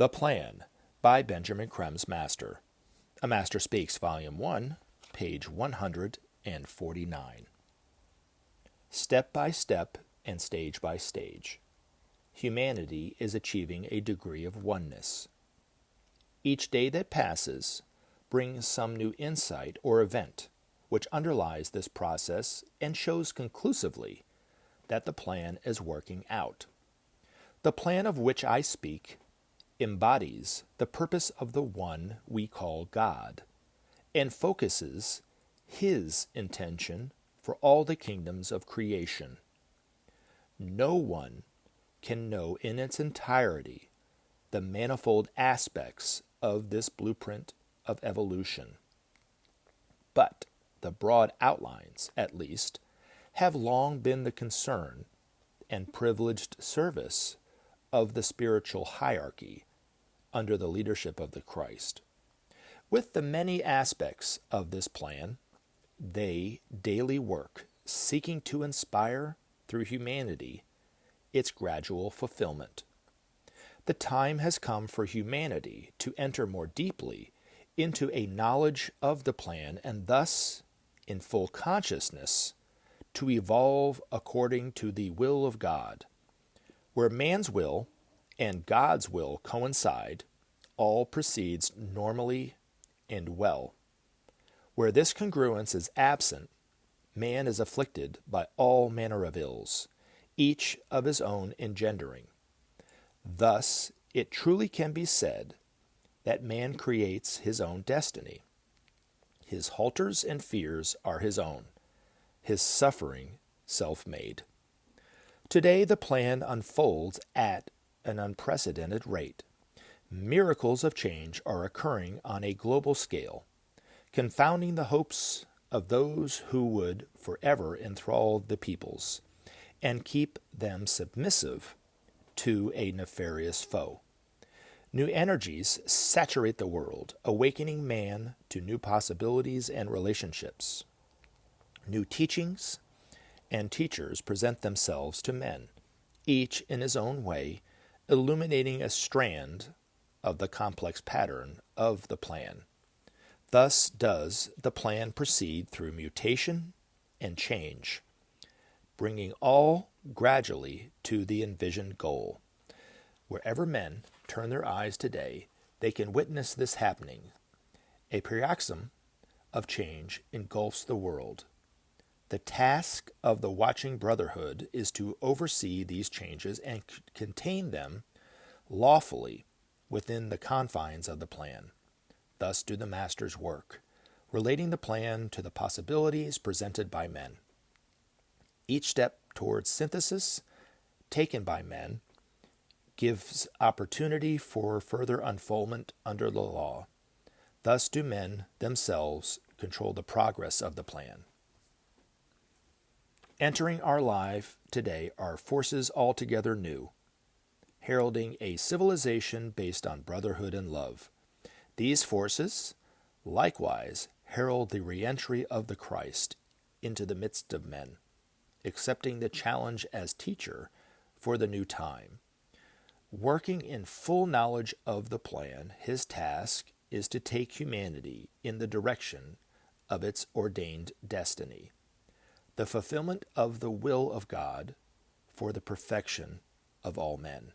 The Plan by Benjamin Krem's Master. A Master Speaks, Volume 1, page 149. Step by step and stage by stage, humanity is achieving a degree of oneness. Each day that passes brings some new insight or event which underlies this process and shows conclusively that the plan is working out. The plan of which I speak embodies the purpose of the one we call God and focuses His intention for all the kingdoms of creation. No one can know in its entirety the manifold aspects of this blueprint of evolution. But the broad outlines, at least, have long been the concern and privileged service of the spiritual hierarchy under the leadership of the Christ. With the many aspects of this plan, they daily work, seeking to inspire through humanity its gradual fulfillment. The time has come for humanity to enter more deeply into a knowledge of the plan and thus, in full consciousness, to evolve according to the will of God. Where man's will and God's will coincide, all proceeds normally and well. Where this congruence is absent, man is afflicted by all manner of ills, each of his own engendering. Thus, it truly can be said that man creates his own destiny. His halters and fears are his own, his suffering self-made. Today the plan unfolds at an unprecedented rate. Miracles of change are occurring on a global scale, confounding the hopes of those who would forever enthrall the peoples and keep them submissive to a nefarious foe. New energies saturate the world, awakening man to new possibilities and relationships. New teachings and teachers present themselves to men, each in his own way, illuminating a strand of the complex pattern of the plan. Thus does the plan proceed through mutation and change, bringing all gradually to the envisioned goal. Wherever men turn their eyes today, they can witness this happening. A paroxysm of change engulfs the world. The task of the watching brotherhood is to oversee these changes and contain them lawfully within the confines of the plan. Thus do the masters work, relating the plan to the possibilities presented by men. Each step towards synthesis taken by men gives opportunity for further unfoldment under the law. Thus do men themselves control the progress of the plan. Entering our life today are forces altogether new, heralding a civilization based on brotherhood and love. These forces, likewise, herald the re-entry of the Christ into the midst of men, accepting the challenge as teacher for the new time. Working in full knowledge of the plan, his task is to take humanity in the direction of its ordained destiny, the fulfillment of the will of God for the perfection of all men.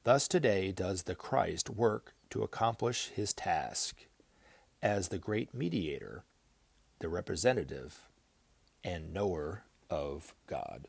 Thus today does the Christ work to accomplish his task as the great mediator, the representative, and knower of God.